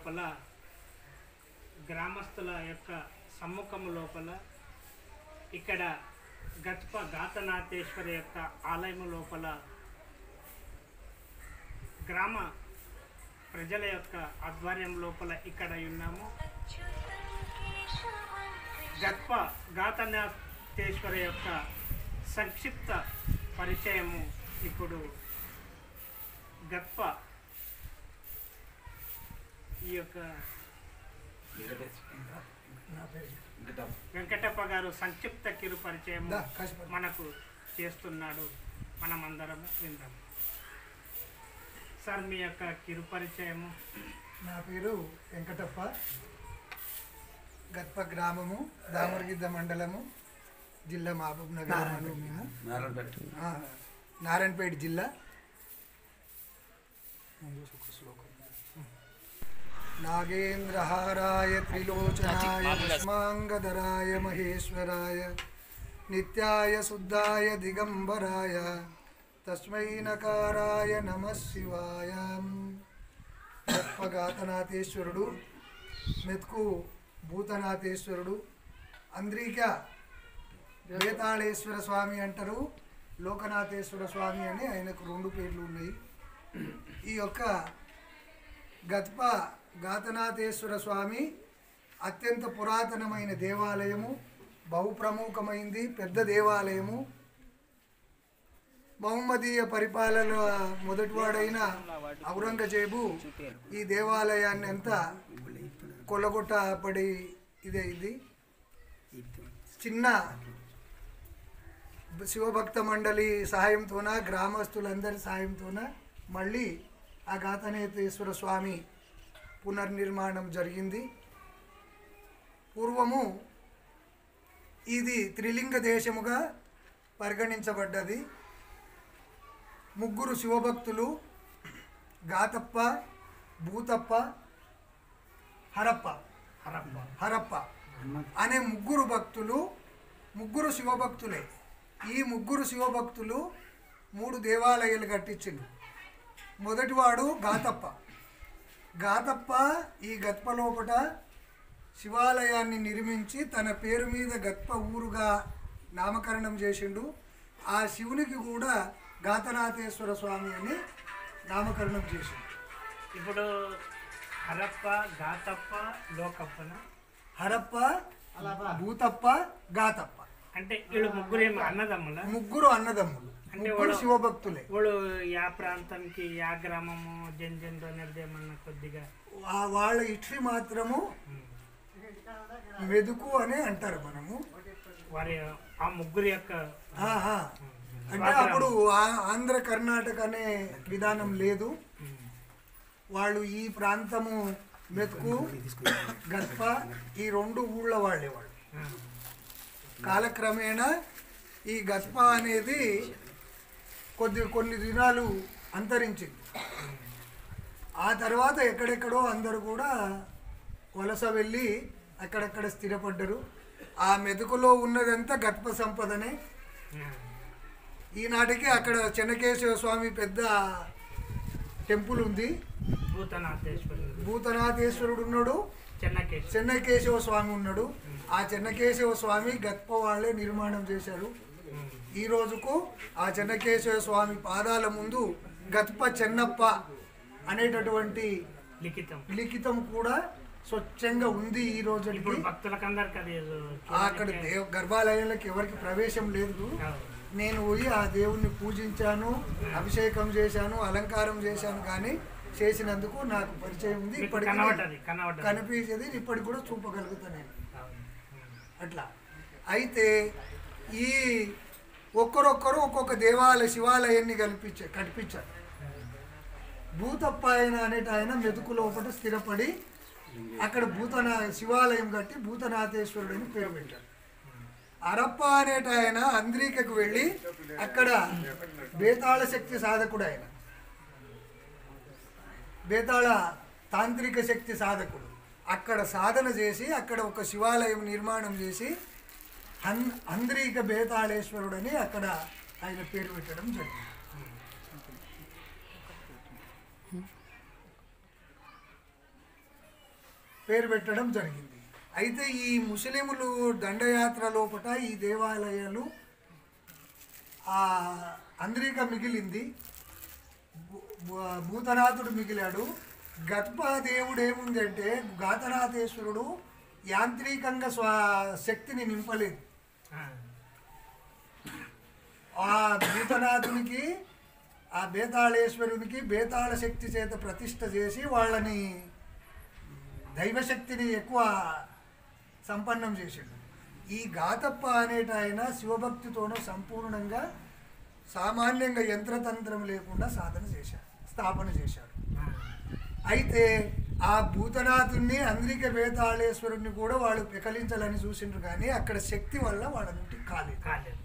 లోపల గ్రామస్తుల యొక్క సమ్ముఖము లోపల ఇక్కడ గత్ప గాతనాథేశ్వరి యొక్క ఆలయము లోపల గ్రామ ప్రజల యొక్క ఆధ్వర్యం లోపల ఇక్కడ ఉన్నాము. గత్ప గాతనాథేశ్వరి యొక్క సంక్షిప్త పరిచయము ఇప్పుడు గత్ప ఈ యొక్క వెంకటప్ప గారు సంక్షిప్త కిరు పరిచయం మనకు చేస్తున్నాడు. మనమందరము విందాం. సార్, మీ యొక్క కిరు పరిచయము. నా పేరు వెంకటప్ప, గత్ప గ్రామము, దామరగిద్ద మండలము, జిల్లా మహబూబ్ నగర్, నారాయణపేట జిల్లా. నాగేంద్రహారాయ త్రిలోచనాయ భస్మాంగధరాయ మహేశ్వరాయ నిత్యాయ శుద్ధాయ దిగంబరాయ తస్మై నకారాయ నమః శివాయ. గత్పగాతనాథేశ్వరుడు, మెతుకు భూతనాథేశ్వరుడు, అంద్రిక బేతాళేశ్వర స్వామి అంటారు, లోకనాథేశ్వర స్వామి అని ఆయనకు 2 పేర్లు ఉన్నాయి. ఈ యొక్క గత్ప గాతనాథేశ్వర స్వామి అత్యంత పురాతనమైన దేవాలయము, బహుప్రముఖమైంది, పెద్ద దేవాలయము. మహమ్మదీయ పరిపాలన మొదటివాడైన ఔరంగజేబు ఈ దేవాలయాన్ని అంతా కొల్లగొట్టబడి ఇది చిన్న శివభక్త మండలి సహాయంతోన, గ్రామస్తులందరి సహాయంతోన మళ్ళీ ఆ గాతనాథేశ్వర స్వామి పునర్నిర్మాణం జరిగింది. పూర్వము ఇది త్రిలింగ దేశముగా పరిగణించబడ్డది. 3 శివభక్తులు, గాతప్ప, భూతప్ప, హరప్ప అనే 3 భక్తులు, 3 శివభక్తులే. ఈ 3 శివభక్తులు 3 దేవాలయాలు కట్టించిండు. మొదటివాడు గాతప్ప ఈ గత్ప లోపట శివాలయాన్ని నిర్మించి తన పేరు మీద గత్ప ఊరుగా నామకరణం చేసిండు. ఆ శివునికి కూడా గాతనాథేశ్వర స్వామి అని నామకరణం చేసిండు. ఇప్పుడు హరప్ప, గాతప్ప, లోకప్పన, హరప్ప, భూతప్ప, గాతప్ప అంటే వీళ్ళు 3 అన్నదమ్ముల? 3 అన్నదమ్ములు, 3 శివభక్తులే. వాళ్ళు యా ప్రాంతానికి, యా గ్రామము జంజంతో నిర్దేమన్నా కొద్దిగా వాళ్ళ ఇట్రి మాత్రము మెదుకు అని అంటారు మనము. వారి ఆ 3 యొక్క అంటే అప్పుడు ఆంధ్ర కర్ణాటక అనే విధానం లేదు. వాళ్ళు ఈ ప్రాంతము మెతుకు, గత్ప ఈ 2 ఊళ్ళ వాళ్ళేవాళ్ళు. కాలక్రమేణా ఈ గత్ప అనేది కొన్ని దినాలు అంతరించింది. ఆ తర్వాత ఎక్కడెక్కడో అందరూ కూడా వలస వెళ్ళి అక్కడక్కడ స్థిరపడ్డరు. ఆ మెతుకులో ఉన్నదంతా గత్ప సంపదనే. ఈనాటికి అక్కడ చెన్నకేశవ స్వామి పెద్ద టెంపుల్ ఉంది. భూతనాథేశ్వరుడు ఉన్నాడు, చెన్నకేశవ స్వామి ఉన్నాడు. ఆ చెన్నకేశవ స్వామి గత్ప వాళ్ళే నిర్మాణం చేశారు. ఈ రోజుకు ఆ చెన్నకేశవ స్వామి పాదాల ముందు గత్ప చెన్నప్ప అనేటటువంటి లిఖితం కూడా స్వచ్ఛంగా ఉంది. ఈ రోజు అక్కడ గర్భాలయాలకు ఎవరికి ప్రవేశం లేదు. నేను పోయి ఆ దేవుణ్ణి పూజించాను, అభిషేకం చేశాను, అలంకారం చేశాను. కానీ చేసినందుకు నాకు పరిచయం ఉంది. ఇప్పటికి కనిపించేది ఇప్పటికి కూడా చూపగలుగుతాను నేను. అట్లా అయితే ఈ ఒక్కరొక్కరు ఒక్కొక్క శివాలయాన్ని కట్టించారు. భూతప్ప అనేట ఆయన మెతుకు లోపల స్థిరపడి అక్కడ శివాలయం కట్టి భూతనాథేశ్వరుడు అని పేరు పెట్టారు. హరప్ప అనేట ఆయన అంద్రికకు వెళ్ళి అక్కడ బేతాళ శక్తి సాధకుడు, ఆయన బేతాళ తాంత్రిక శక్తి సాధకుడు. అక్కడ సాధన చేసి అక్కడ ఒక శివాలయం నిర్మాణం చేసి అంద్రిక బేతాళేశ్వరుడు అని అక్కడ ఆయన పేరు పెట్టడం జరిగింది. పేరు పెట్టడం జరిగింది. అయితే ఈ ముస్లింలు దండయాత్ర లోపల ఈ దేవాలయాలు అందరిక మిగిలింది, భూతనాథుడు మిగిలాడు. గత్పదేవుడు ఏముంది అంటే గాతనాథేశ్వరుడు యాంత్రికంగా శక్తిని నింపలేదు. ఆ భూతనాథునికి ఆ బేతాళేశ్వరునికి బేతాళ శక్తి చేత ప్రతిష్ఠ చేసి వాళ్ళని దైవశక్తిని ఎక్కువ సంపన్నం చేశాడు. ఈ గాతప్ప అనేట ఆయన శివభక్తితోనూ సంపూర్ణంగా సామాన్యంగా యంత్రతంత్రం లేకుండా స్థాపన చేశాడు. అయితే ఆ భూతనాథుని అందరిక బేతాళేశ్వరుని కూడా వాళ్ళు పెకలించాలని చూసిండ్రు, కానీ అక్కడ శక్తి వల్ల వాళ్ళ నుండి కాలేదు.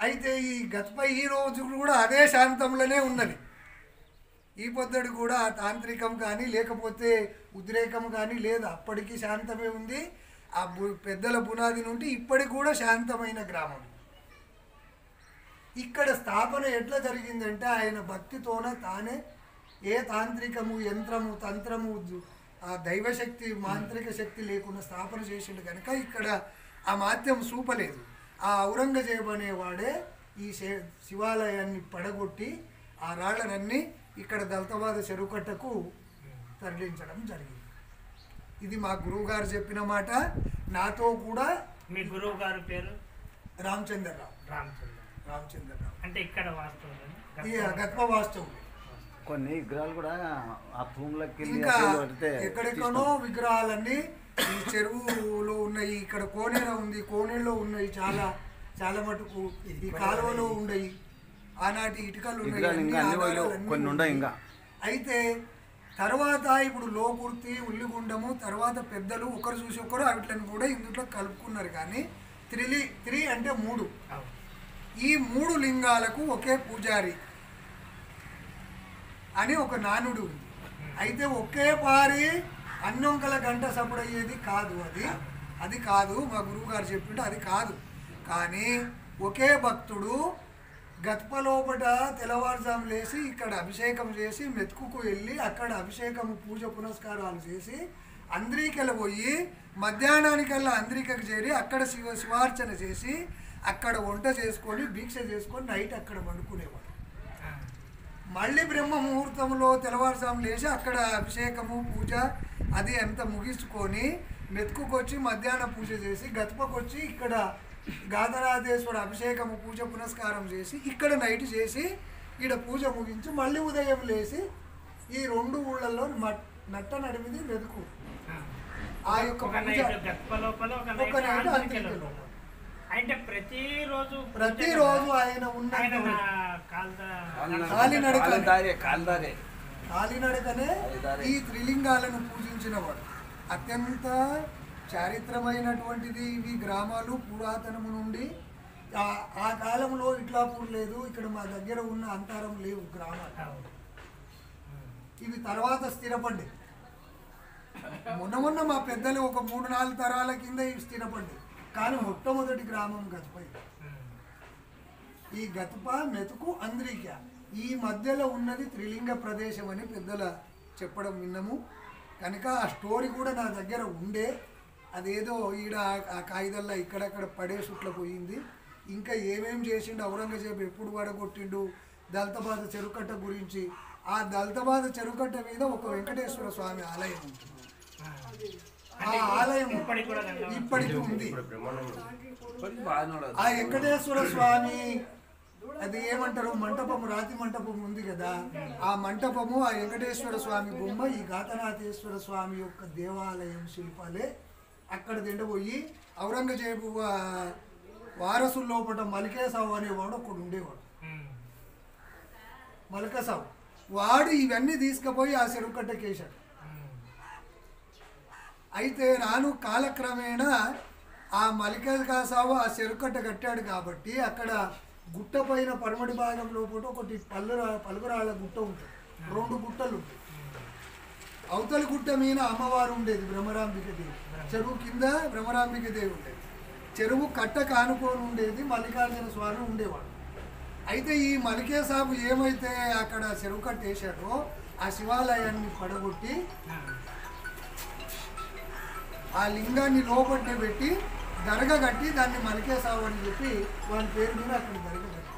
అయితే ఈ గతపై ఈ రోజు కూడా అదే శాంతంలోనే ఉన్నది. ఈ పొద్దుడు కూడా తాంత్రికం కానీ లేకపోతే ఉద్రేకం కానీ లేదు, అప్పటికి శాంతమే ఉంది. ఆ పెద్దల పునాది నుండి ఇప్పటికి కూడా శాంతమైన గ్రామం. ఇక్కడ స్థాపన ఎట్లా జరిగిందంటే ఆయన భక్తితోన తానే ఏ తాంత్రికము యంత్రము తంత్రము ఆ దైవశక్తి మాంత్రిక శక్తి లేకుండా స్థాపన చేసిండు కనుక ఇక్కడ ఆ మాత్యం చూపలేదు. ఆ ఔరంగజేబు అనేవాడే ఈ శివాలయాన్ని పడగొట్టి ఆ రాళ్లనన్నీ ఇక్కడ దళితవాద చెరుకట్టకు తరలించడం జరిగింది. ఇది మా గురువు గారు చెప్పిన మాట. నాతో కూడా మీ గురువు గారి పేరు రామచంద్రరావు. అంటే ఇక్కడ గత్ప వాస్తవం. కొన్ని విగ్రహాలు కూడా ఆ భూములకి ఇంకా ఎక్కడెక్కడో విగ్రహాలన్నీ ఈ చెరువులో ఉన్నాయి, ఇక్కడ కోనేర ఉంది, కోనేరులో ఉన్నాయి, చాలా చాలా మటుకు ఈ కాలువలో ఉన్నాయి. ఆనాటి ఇటుకలు ఉన్నాయి. అయితే తర్వాత ఇప్పుడు లోకుర్తి ఉల్లిగుండము తర్వాత పెద్దలు ఒకరు చూసి ఒకరు వాటిని కూడా ఇందులో కలుపుకున్నారు. కానీ త్రి అంటే 3, ఈ 3 లింగాలకు ఒకే పూజారి అని ఒక నానుడు ఉంది. అయితే ఒకే పారి అన్నొంకల గంట సప్పుడయ్యేది కాదు, అది కాదు. మా గురువు గారు చెప్పింటే అది కాదు. కానీ ఒకే భక్తుడు గత్పలోపట తెల్లవారుజాము లేచి ఇక్కడ అభిషేకం చేసి మెతుకుకు వెళ్ళి అక్కడ అభిషేకము పూజ పునస్కారాలు చేసి అందరికెళ్ళ పోయి మధ్యాహ్నానికల్లా అందరికకు చేరి అక్కడ శివార్చన చేసి అక్కడ వంట చేసుకొని దీక్ష చేసుకొని నైట్ అక్కడ వండుకునేవాడు. మళ్ళీ బ్రహ్మ ముహూర్తంలో తెల్లవారుజాము లేచి అక్కడ అభిషేకము పూజ అది అంతా ముగించుకొని మెతుకుకొచ్చి మధ్యాహ్న పూజ చేసి గతపకొచ్చి ఇక్కడ గాదరాధేశ్వర అభిషేకము పూజ పునస్కారం చేసి ఇక్కడ నైట్ చేసి ఇక్కడ పూజ ముగించి మళ్ళీ ఉదయం లేచి ఈ 2 ఊళ్ళల్లో నట్ట నడిమిది మెతుకు ఆ యొక్క అంటే ప్రతిరోజు ఆయన ఉన్న కాలినడకనే ఈ త్రిలింగాలను పూజించినవాడు. అత్యంత చారిత్రమైనటువంటిది ఇవి గ్రామాలు పురాతనము నుండి. ఆ కాలంలో ఇట్లాపూర్ లేదు, ఇక్కడ మా దగ్గర ఉన్న అంతరం లేవు గ్రామాలు. ఇవి తర్వాత స్థిరపడ్డాయి. మొన్న మా పెద్దలు ఒక 3-4 తరాల కింద ఇవి స్థిరపడ్డాయి. కానీ మొట్టమొదటి గ్రామం గతపై. ఈ గతప మెతుకు అందరిక ఈ మధ్యలో ఉన్నది త్రిలింగ ప్రదేశం అని పెద్దల చెప్పడం విన్నాము. కనుక ఆ స్టోరీ కూడా నా దగ్గర ఉండే, అదేదో ఈడ ఆ కాగితాల్లో ఇక్కడక్కడ పడేసుట్ల పోయింది. ఇంకా ఏమేం చేసిండు ఔరంగజేబు, ఎప్పుడు పడగొట్టిండు, దళితబాద చెరుకట్ట గురించి. ఆ దళితబాద చెరుకట్ట మీద ఒక వెంకటేశ్వర స్వామి ఆలయం ఉంటుంది. ఆ ఆలయం ఇప్పటికీ ఉంది. ఆ వెంకటేశ్వర స్వామి అది ఏమంటారు మంటపము, రాతి మంటపం ఉంది కదా, ఆ మంటపము ఆ వెంకటేశ్వర స్వామి బొమ్మ ఈ గాతనాథేశ్వర స్వామి యొక్క దేవాలయం శిల్పాలే. అక్కడ తిండపోయి ఔరంగజేబు వారసుల లోపల మలికేసావు అనేవాడు ఒకడు ఉండేవాడు. మలికేసావు వాడు ఇవన్నీ తీసుకుపోయి ఆ చెరుకట్టకేశాడు. అయితే రాను కాలక్రమేణా ఆ మలికేసావు ఆ చెరుకట్ట కట్టాడు కాబట్టి అక్కడ గుట్ట పైన పరమటి భాగంలో పూట ఒకటి పలుగురాళ్ళ గుట్ట ఉంటుంది, 2 గుట్టలు ఉంటాయి. అవతలి గుట్ట మీద అమ్మవారు ఉండేది బ్రహ్మరాంబిక దేవి, చెరువు కింద బ్రహ్మరాంబిక దేవి ఉండేది. చెరువు కట్ట కానుకొని ఉండేది మల్లికార్జున స్వామి ఉండేవాడు. అయితే ఈ మలికేసాబు ఏమైతే అక్కడ చెరువు కట్టేశాడో ఆ శివాలయాన్ని పడగొట్టి ఆ లింగాన్ని లోపట్నే పెట్టి దర్గా కట్టి దాన్ని మలికేసావు అని చెప్పి వాళ్ళ పేరు మీద అక్కడ దర్గా కట్టి.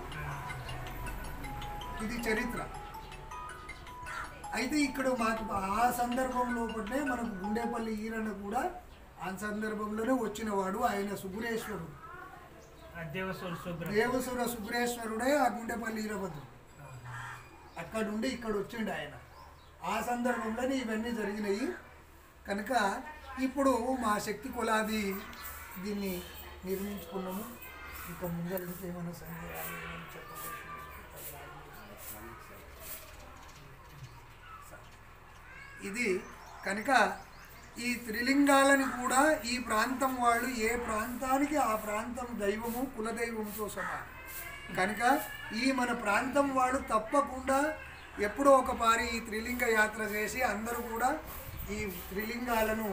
ఇది చరిత్ర. అయితే ఇక్కడ మాకు ఆ సందర్భంలో పట్టే మనకు గుండేపల్లి ఈరన్న కూడా ఆ సందర్భంలోనే వచ్చినవాడు. ఆయన సుగ్రేశ్వరుడు, దేవసుర సుగ్రేశ్వరుడే ఆ గుండెపల్లి ఈరభద్రుడు. అక్కడ ఉండి ఇక్కడ వచ్చిండు ఆయన. ఆ సందర్భంలోనే ఇవన్నీ జరిగినాయి. కనుక ఇప్పుడు మా శక్తి కొలాది దీన్ని నిర్మించుకున్నాము. ఇంకా ముందర ఇంకేమైనా సందేహాలు చెప్పవచ్చు. ఇది కనుక ఈ త్రిలింగాలని కూడా ఈ ప్రాంతం వాళ్ళు ఏ ప్రాంతానికి ఆ ప్రాంతం దైవము కులదైవంతో సమానం. కనుక ఈ మన ప్రాంతం వాళ్ళు తప్పకుండా ఎప్పుడో ఒకసారి ఈ త్రిలింగ యాత్ర చేసి అందరూ కూడా ఈ త్రిలింగాలను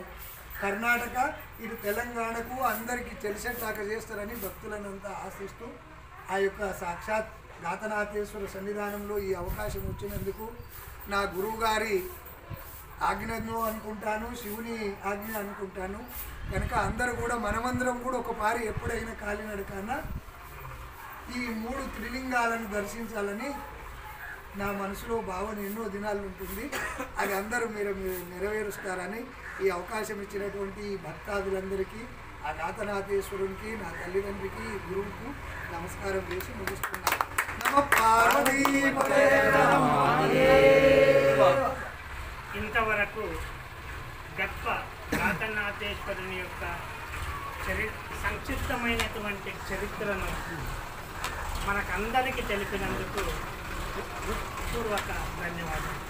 కర్ణాటక ఇటు తెలంగాణకు అందరికీ తెలిసేటాక చేస్తారని భక్తులనంతా ఆశిస్తూ ఆ యొక్క సాక్షాత్ గాతనాథేశ్వర సన్నిధానంలో ఈ అవకాశం వచ్చినందుకు నా గురువుగారి ఆజ్ఞను అనుకుంటాను, శివుని ఆజ్ఞ అనుకుంటాను. కనుక అందరూ కూడా మనమందరం కూడా ఒకసారి ఎప్పుడైనా కాలినడకన్నా ఈ 3 త్రిలింగాలను దర్శించాలని నా మనసులో భావన ఎన్నో దినాలు ఉంటుంది. అది అందరూ మీరు నెరవేరుస్తారని ఈ అవకాశం ఇచ్చినటువంటి భక్తాదులందరికీ, ఆ గాతనాథేశ్వరునికి, నా తల్లిదండ్రికి, గురువుకు నమస్కారం చేసి ముగిస్తున్నాను. నమ పార్వతీపతే. ఇంతవరకు గొప్ప గాతనాథేశ్వరుని యొక్క సంక్షిప్తమైనటువంటి చరిత్రను మనకందరికీ తెలిపినందుకు పూర్వక ధన్యవాదాలు.